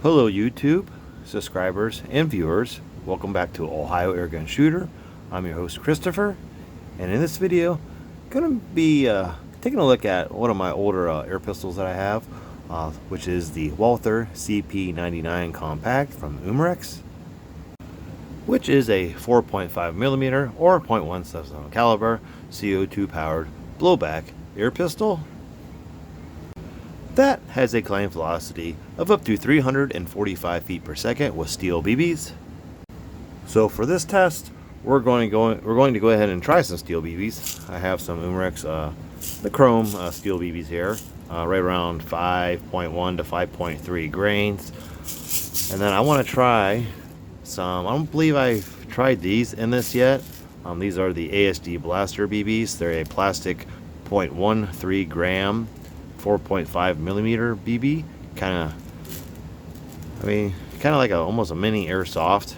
Hello YouTube, subscribers and viewers. Welcome back to Ohio Airgun Shooter. I'm your host Christopher, and in this video I'm going to be taking a look at one of my older air pistols that I have, which is the Walther CP99 Compact from Umarex, which is a 4.5mm or .177 caliber CO2 powered blowback air pistol that has a climb velocity of up to 345 feet per second with steel BBs. So for this test, we're going to go ahead and try some steel BBs. I have some Umarex, the chrome steel BBs here, right around 5.1 to 5.3 grains. And then I want to try some. I don't believe I've tried these in this yet. These are the ASG Blaster BBs. They're a plastic 0.13 gram 4.5mm BB, kind of like almost a mini airsoft,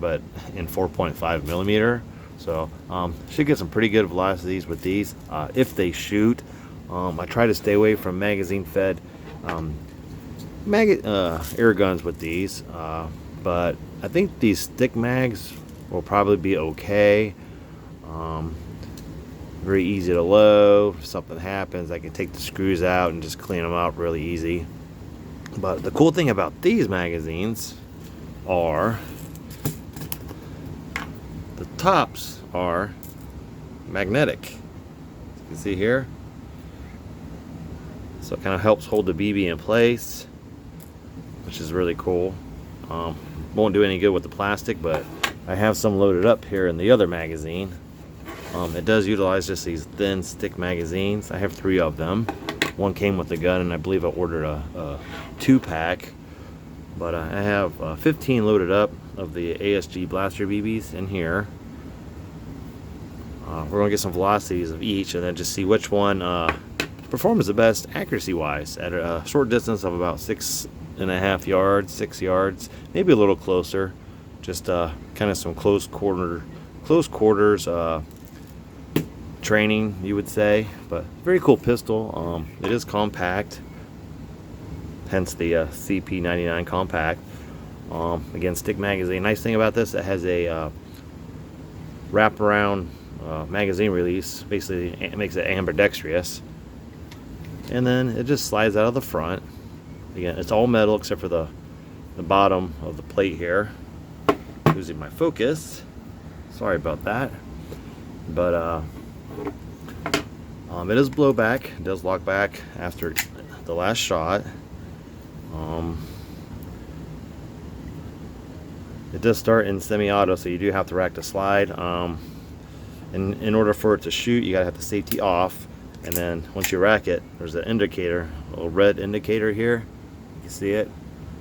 but in 4.5mm. So should get some pretty good velocities with these if they shoot. I try to stay away from magazine fed air guns with these, but I think these stick mags will probably be okay. Very easy to load. If something happens, I can take the screws out and just clean them out really easy. But the cool thing about these magazines are the tops are magnetic. As you can see here. So it kind of helps hold the BB in place, which is really cool. Won't do any good with the plastic, but I have some loaded up here in the other magazine. It does utilize just these thin stick magazines. I have 3 of them. One came with the gun, and I believe I ordered a 2-pack. But I have 15 loaded up of the ASG Blaster BBs in here. We're going to get some velocities of each and then just see which one performs the best accuracy-wise at a short distance of about 6.5 yards, 6 yards, maybe a little closer. Just kind of some close quarters training, you would say. But very cool pistol. It is compact, hence the CP99 Compact. Again, stick magazine. Nice thing about this, it has a wraparound magazine release. Basically it makes it ambidextrous, and then it just slides out of the front. Again, it's all metal except for the bottom of the plate here. Losing my focus, sorry about that. But it is blowback. It does lock back after the last shot. It does start in semi-auto, so you do have to rack the slide. In order for it to shoot, you gotta have the safety off, and then once you rack it, there's an indicator, a little red indicator here. You can see it,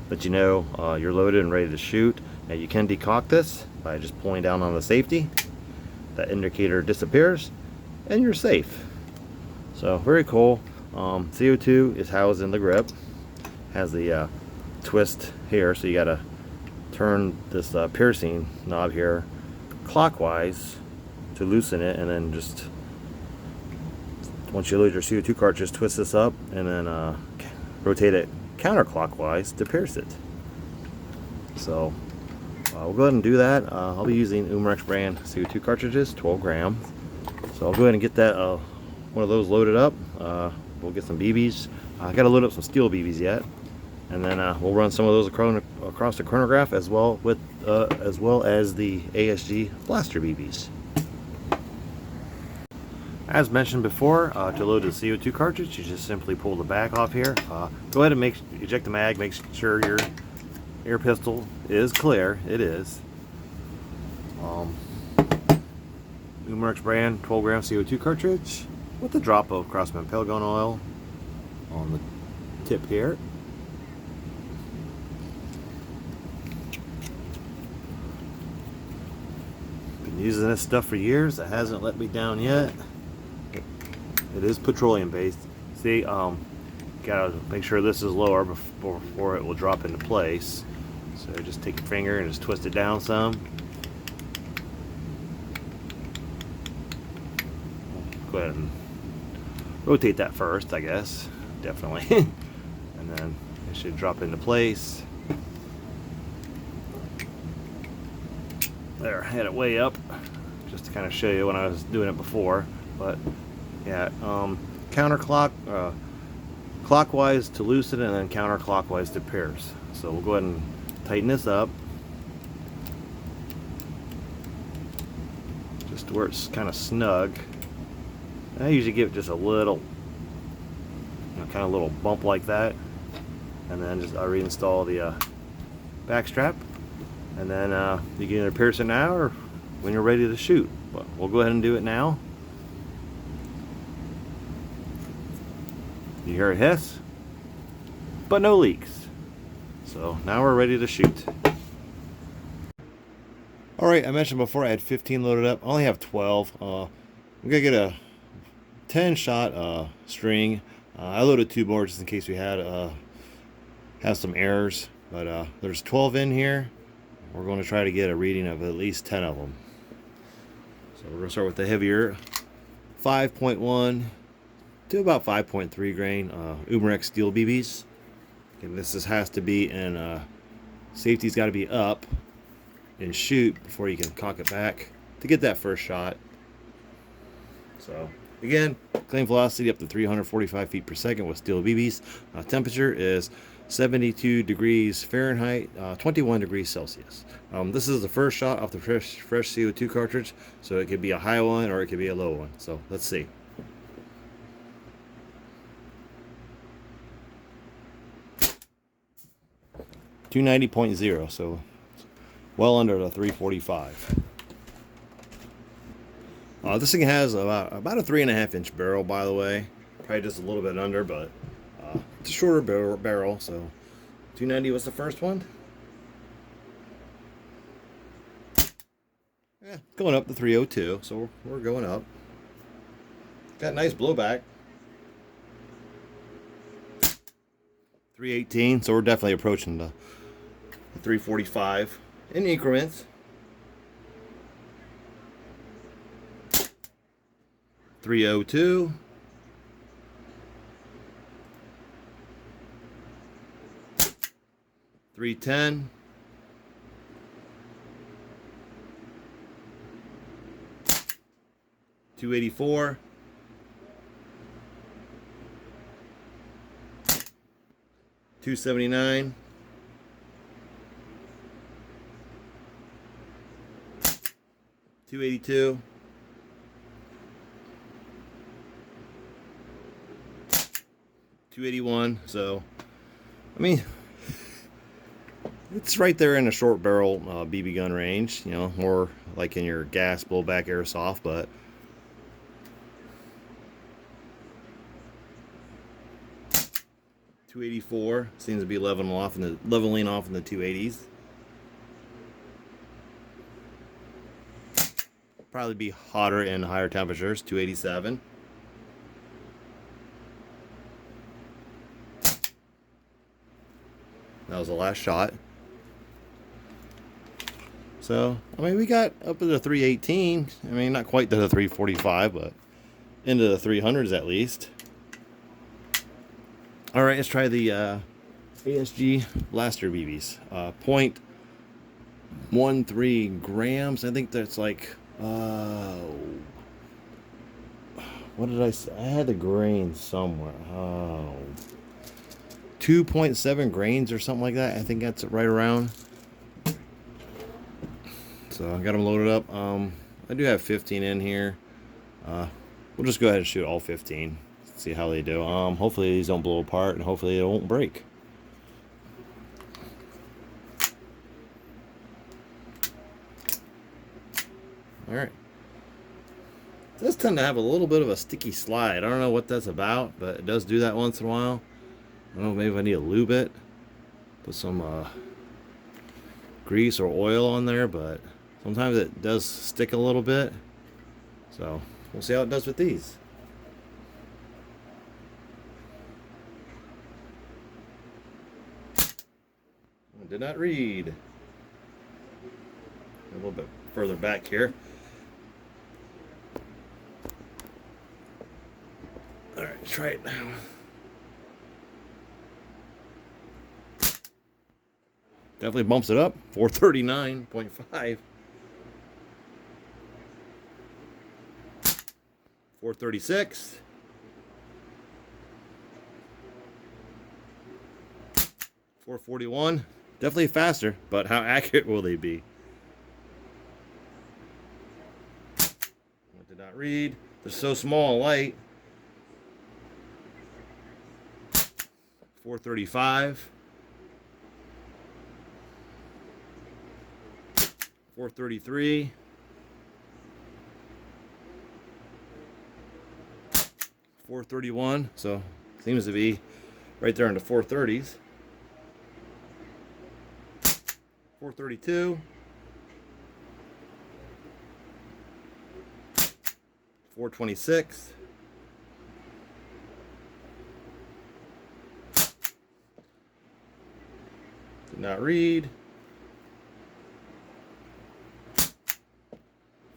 but you know you're loaded and ready to shoot. Now you can decock this by just pulling down on the safety. That indicator disappears and you're safe. So very cool. CO2 is housed in the grip, has the twist here, so you gotta turn this piercing knob here clockwise to loosen it, and then just once you load your CO2 cartridge, twist this up and then rotate it counterclockwise to pierce it. So we'll go ahead and do that. I'll be using Umarex brand CO2 cartridges, 12 grams. So I'll go ahead and get that one of those loaded up. We'll get some BBs. I got to load up some steel BBs yet, and then we'll run some of those across the chronograph as well as the ASG Blaster BBs. As mentioned before, to load the CO2 cartridge, you just simply pull the back off here. Go ahead and eject the mag. Make sure your air pistol is clear. It is. Umarex brand 12 gram CO2 cartridge with a drop of Craftsman pale gun oil on the tip here. Been using this stuff for years. It hasn't let me down yet. It is petroleum based. See, gotta make sure this is lower before it will drop into place. So just take your finger and just twist it down some. Go ahead and rotate that first, I guess. Definitely. And then it should drop into place. There, I had it way up just to kind of show you when I was doing it before. But yeah, clockwise to loosen and then counterclockwise to pierce. So we'll go ahead and tighten this up just to where it's kind of snug. And I usually give it just a little, kind of little bump like that, and then just I reinstall the back strap, and then you can either pierce it now or when you're ready to shoot. But we'll go ahead and do it now. You hear it hiss, but no leaks. So now we're ready to shoot. Alright, I mentioned before I had 15 loaded up. I only have 12. I'm gonna get a 10 shot string. I loaded 2 more just in case we had have some errors, but there's 12 in here. We're going to try to get a reading of at least 10 of them. So we're going to start with the heavier 5.1 to about 5.3 grain Umarex steel BBs. And this has to be in safety's got to be up and shoot before you can cock it back to get that first shot. So again, claim velocity up to 345 feet per second with steel BBs. Temperature is 72 degrees Fahrenheit, 21 degrees Celsius. This is the first shot off the fresh CO2 cartridge, so it could be a high one or it could be a low one. So let's see. .290, so well under the 345. This thing has about a 3.5 inch barrel, by the way. Probably just a little bit under, but it's a shorter barrel. So 290 was the first one. Yeah, going up to 302, so we're going up. Got nice blowback. 318, so we're definitely approaching the 345 in increments. 302. 310. 284. 279. 282. 281. So I mean, it's right there in a short barrel BB gun range, you know, more like in your gas blowback airsoft, but .284 seems to be leveling off in the 280s. Probably be hotter in higher temperatures. 287. That was the last shot. So, I mean, we got up to the 318. I mean, not quite to the 345, but into the 300s at least. All right, let's try the ASG Blaster BBs. 0.13 grams. I think that's like, what did I say? I had the grain somewhere. 2.7 grains or something like that. I think that's right around. So I got them loaded up. I do have 15 in here. We'll just go ahead and shoot all 15. See how they do. Hopefully these don't blow apart, and hopefully they won't break. All right. It does tend to have a little bit of a sticky slide. I don't know what that's about, but it does do that once in a while. I don't know, maybe I need to lube it. Put some grease or oil on there, but sometimes it does stick a little bit. So we'll see how it does with these. Did not read. A little bit further back here. All right, try it now. Definitely bumps it up. 439.5. 436. 441. Definitely faster, but how accurate will they be? I did not read. They're so small and light. 435. 433. 431. So seems to be right there in the 430s. 432. 426. 'Did not read.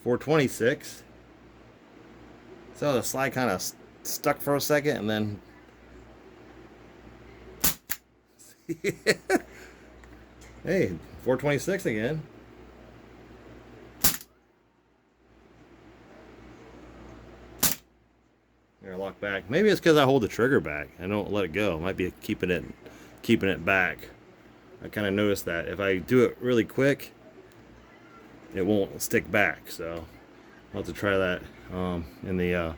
426. So the slide kind of stuck for a second and then hey, 426 again. Here, lock back. Maybe it's because I hold the trigger back. I don't let it go. Might be keeping it back. I kind of noticed that if I do it really quick, it won't stick back. So I'll have to try that in the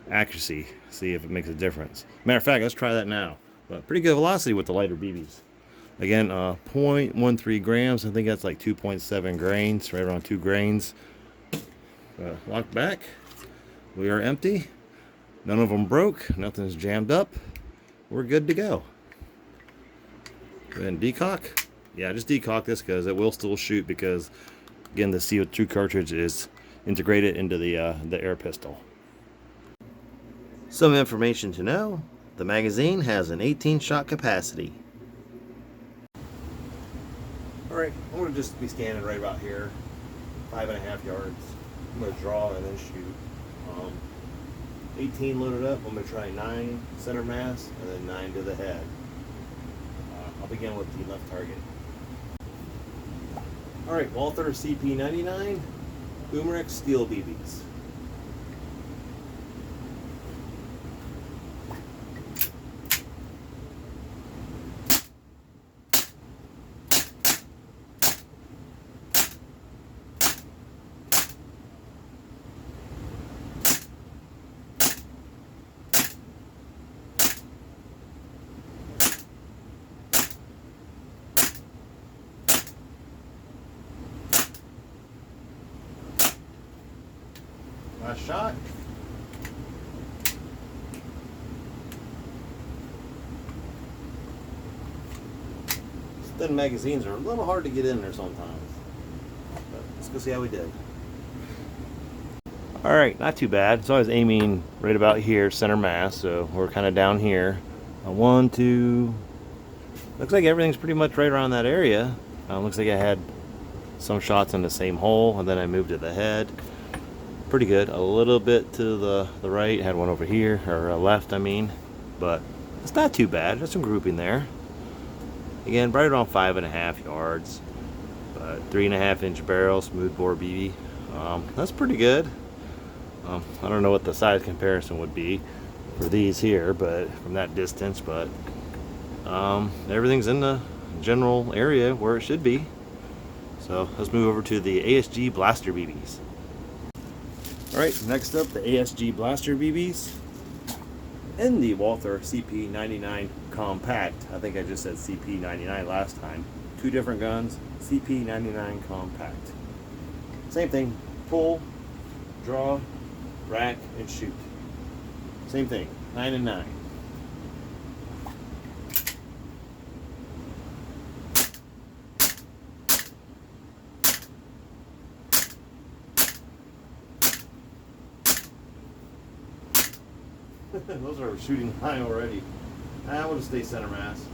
accuracy, see if it makes a difference. Matter of fact, let's try that now. But pretty good velocity with the lighter BBs. Again, 0.13 grams. I think that's like 2.7 grains, right around 2 grains. Lock back. We are empty. None of them broke. Nothing's jammed up. We're good to go. Go ahead and decock. Yeah, just decock this because it will still shoot because, again, the CO2 cartridge is integrated into the air pistol. Some information to know. The magazine has an 18-shot capacity. Alright, I'm going to just be standing right about here, 5.5 yards. I'm going to draw and then shoot. 18 loaded up. I'm going to try 9 center mass and then 9 to the head. I'll begin with the left target. Alright, Walther CP99 Umarex steel BBs. Last shot. Thin magazines are a little hard to get in there sometimes. But let's go see how we did. Alright, not too bad. So I was aiming right about here, center mass, so we're kind of down here. 1, 2. Looks like everything's pretty much right around that area. Looks like I had some shots in the same hole, and then I moved to the head. Pretty good. A little bit to the right. Had one over here, or left, I mean. But it's not too bad. There's some grouping there. Again, right around 5.5 yards. But 3.5-inch barrel, smooth bore BB. That's pretty good. I don't know what the size comparison would be for these here, but from that distance. But everything's in the general area where it should be. So let's move over to the ASG Blaster BBs. Alright, next up the ASG Blaster BBs and the Walther CP99 Compact. I think I just said CP99 last time. Two different guns, CP99 Compact. Same thing, pull, draw, rack, and shoot. Same thing, 9 and 9. Those are shooting high already. I want to stay center mass.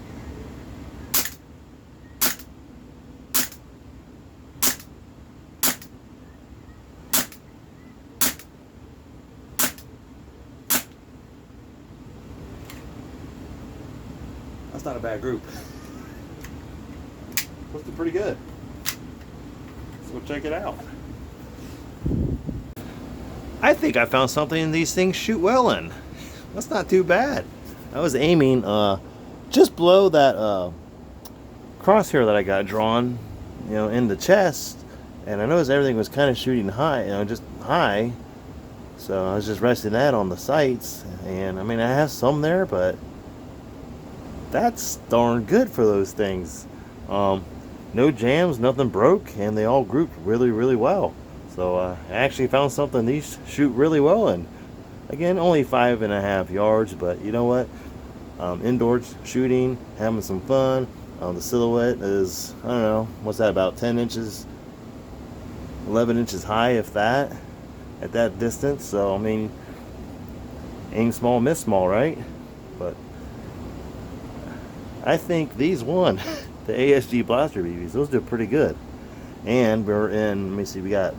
That's not a bad group. Looks pretty good. Let's go check it out. I think I found something these things shoot well in. That's not too bad. I was aiming just below that crosshair that I got drawn, in the chest, and I noticed everything was kind of shooting high, just high. So I was just resting that on the sights, and I mean, I have some there, but that's darn good for those things. No jams, nothing broke, and they all grouped really, really well. So I actually found something these shoot really well in. Again, only 5.5 yards, but you know what? Indoors shooting, having some fun. The silhouette is, I don't know, what's that, about 10 inches, 11 inches high, if that, at that distance. So, I mean, aim small, miss small, right? But I think these won. The ASG Blaster BBs, those did pretty good. And we're in, let me see, we got,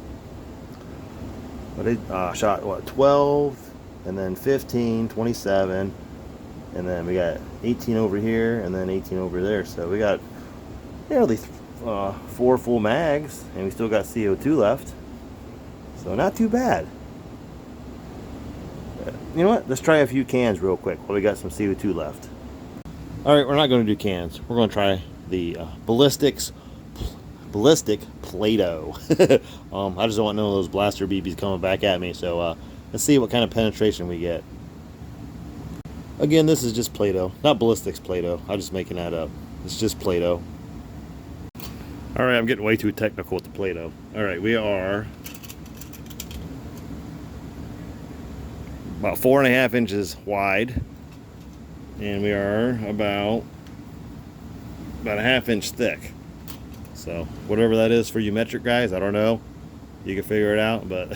shot, 12, and then 15, 27, and then we got 18 over here, and then 18 over there. So we got nearly 4 full mags, and we still got CO2 left. So not too bad. You know what? Let's try a few cans real quick while we got some CO2 left. Alright, we're not going to do cans. We're going to try the ballistic Play-Doh. I just don't want none of those blaster BBs coming back at me, so let's see what kind of penetration we get. Again, this is just Play-Doh, not Ballistics Play-Doh. I'm just making that up. It's just Play-Doh. Alright, I'm getting way too technical with the Play-Doh. Alright, we are about 4.5 inches wide, and we are about a 1/2 inch thick. So whatever that is for you metric guys, I don't know. You can figure it out, but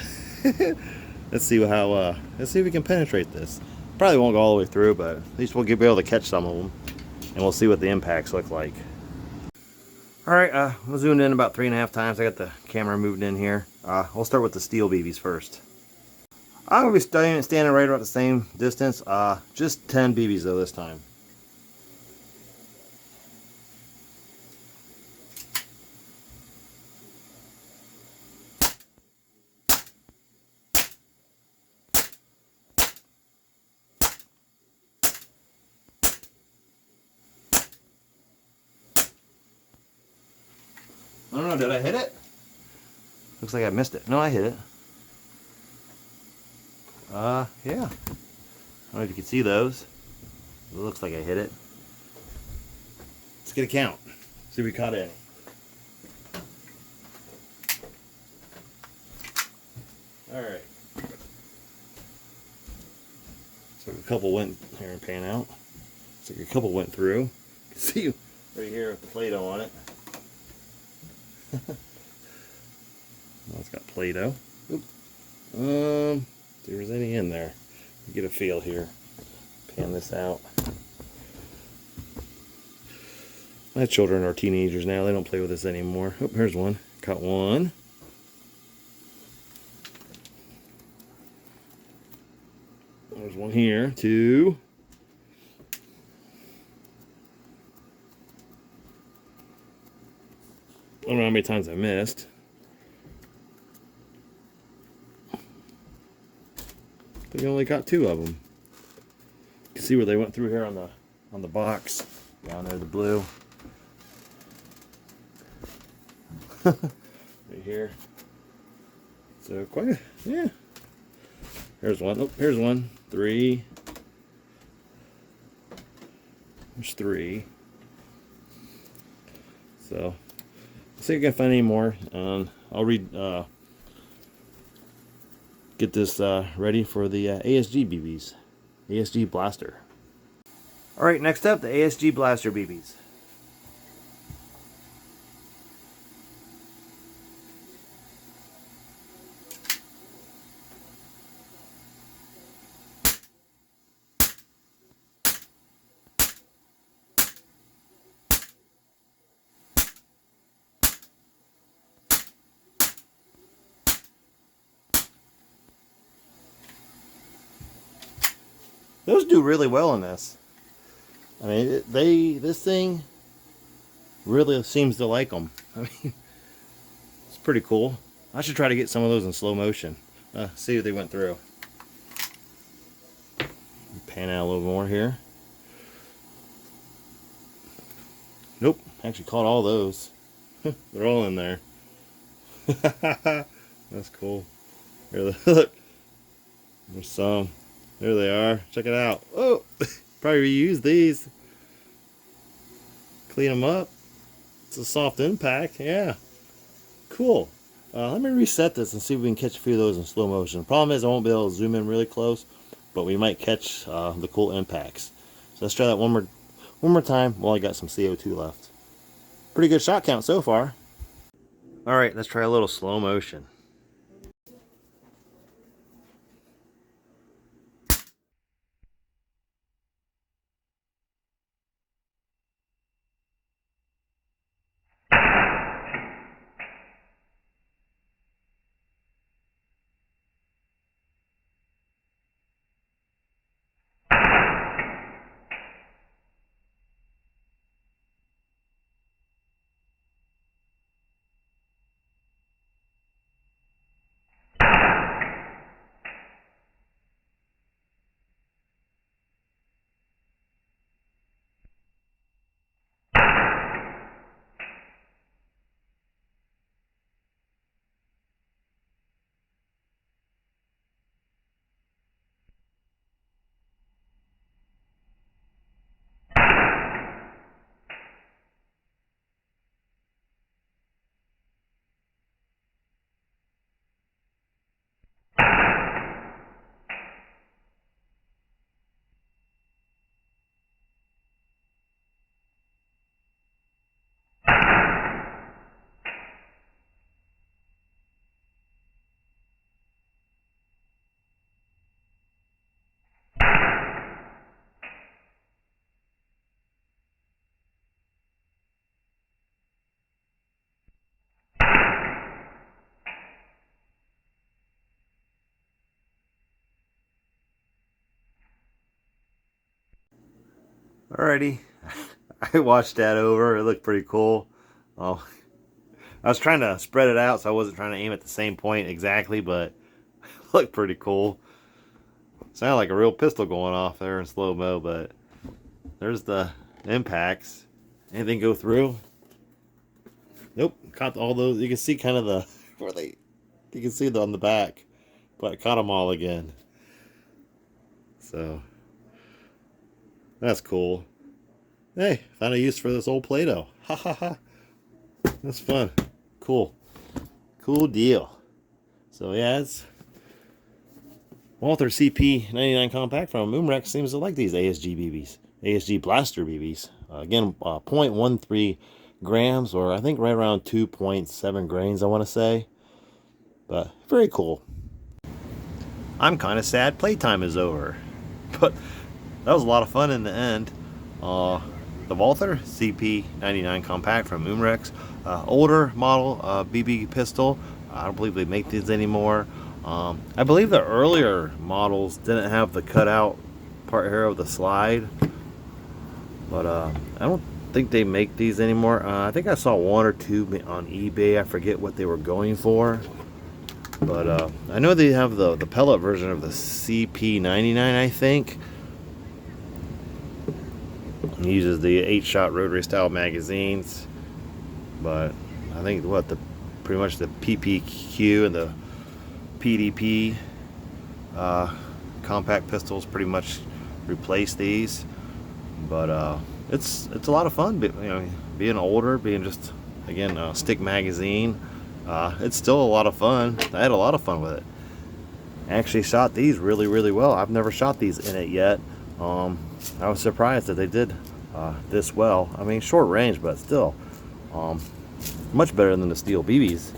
let's see let's see if we can penetrate this. Probably won't go all the way through, but at least we'll be able to catch some of them, and we'll see what the impacts look like. All right, I'm zoomed in about 3.5 times. I got the camera moved in here. We'll start with the steel BBs first. I'm gonna be standing right about the same distance. Just 10 BBs though this time. I don't know, did I hit it? Looks like I missed it. No, I hit it. Yeah. I don't know if you can see those. It looks like I hit it. Let's get a count. See if we caught any. Alright. So a couple went here and pan out. Looks like a couple went through. You can see right here with the Play-Doh on it. Well, it's got Play-Doh. If there was any in there. Get a feel here. Pan this out. My children are teenagers now. They don't play with this anymore. Oh, here's one. Caught one. There's one here. 2. I don't know how many times I missed. But we only got 2 of them. You can see where they went through here on the box. Down there, the blue. Right here. So yeah. Here's one. Oh, here's one. 3. There's 3. So see if I can find any more. I'll get this ready for the ASG BBs. ASG Blaster. Alright, next up, the ASG Blaster BBs. Those do really well in this. I mean, this thing really seems to like them. I mean, it's pretty cool. I should try to get some of those in slow motion. See if they went through. Pan out a little more here. Nope, actually caught all those. They're all in there. That's cool. Here, look. There's some. There they are. Check it out. Oh, probably reuse these. Clean them up. It's a soft impact. Yeah. Cool. Let me reset this and see if we can catch a few of those in slow motion. The problem is I won't be able to zoom in really close, but we might catch the cool impacts. So let's try that one more time while I got some CO2 left. Pretty good shot count so far. All right, let's try a little slow motion. Alrighty, I watched that over. It looked pretty cool. Oh, I was trying to spread it out, so I wasn't trying to aim at the same point exactly, but it looked pretty cool. Sounded like a real pistol going off there in slow-mo, but there's the impacts. Anything go through? Nope, caught all those. You can see kind of the, where they, you can see them on the back, but I caught them all again. So, that's cool. Hey, found a use for this old Play-Doh. Ha ha ha. That's fun. Cool. Cool deal. So yeah, it's Walther CP99 Compact from Umarex. Seems to like these ASG BBs. ASG Blaster BBs. Again, 0.13 grams, or I think right around 2.7 grains, I want to say. But very cool. I'm kind of sad playtime is over. But that was a lot of fun in the end. The Walther CP99 Compact from Umarex, older model BB pistol. I don't believe they make these anymore. I believe the earlier models didn't have the cutout part here of the slide, but I don't think they make these anymore. I think I saw one or two on eBay. I forget what they were going for, but I know they have the pellet version of the CP99, I think. It uses the 8-shot rotary style magazines, but I think pretty much the PPQ and the PDP compact pistols pretty much replace these. But it's a lot of fun. Being older, being just again a stick magazine, it's still a lot of fun. I had a lot of fun with it. I actually shot these really well. I've never shot these in it yet. I was surprised that they did this well. I mean, short range, but still much better than the steel BBs.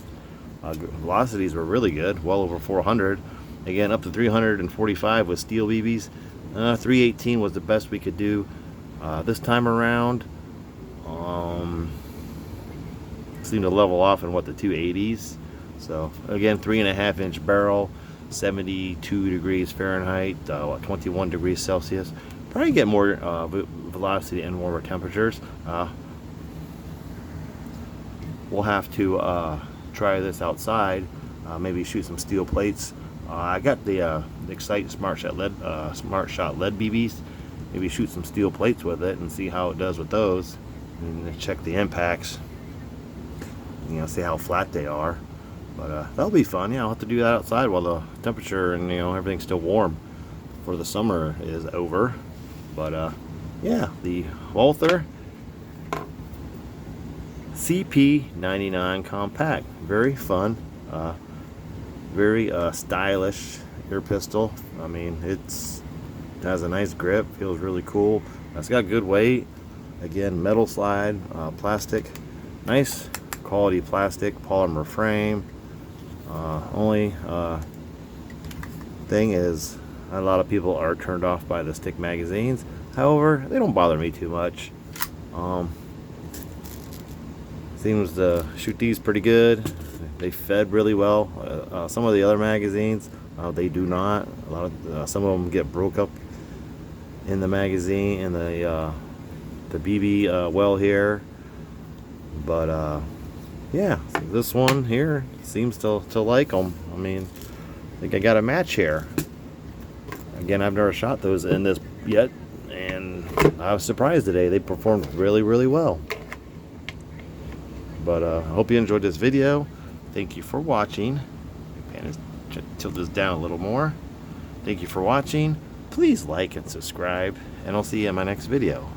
Velocities were really good, well over 400. Again, up to 345 with steel BBs. 318 was the best we could do this time around. Seemed to level off in the 280s. So again, 3.5-inch barrel, 72 degrees Fahrenheit, 21 degrees Celsius. Probably get more velocity and warmer temperatures. We'll have to try this outside. Maybe shoot some steel plates I got the Excite Smart Shot lead BBs. Maybe shoot some steel plates with it and see how it does with those, and check the impacts. You know, see how flat they are. But that'll be fun. Yeah, I'll have to do that outside while the temperature and everything's still warm before the summer is over. But yeah, the Walther CP99 Compact, very fun, very stylish air pistol. I mean, it has a nice grip, feels really cool. It's got good weight. Again, metal slide, plastic, nice quality plastic, polymer frame. Only thing is, a lot of people are turned off by the stick magazines. However, they don't bother me too much. Seems to shoot these pretty good. They fed really well. Some of the other magazines, they do not. A lot of some of them get broke up in the magazine, in the BB well here. But yeah, so this one here seems to like them. I mean, I think I got a match here. Again, I've never shot those in this yet, and I was surprised today. They performed really, really well. But I hope you enjoyed this video. Thank you for watching. And tilt this down a little more. Thank you for watching. Please like and subscribe, and I'll see you in my next video.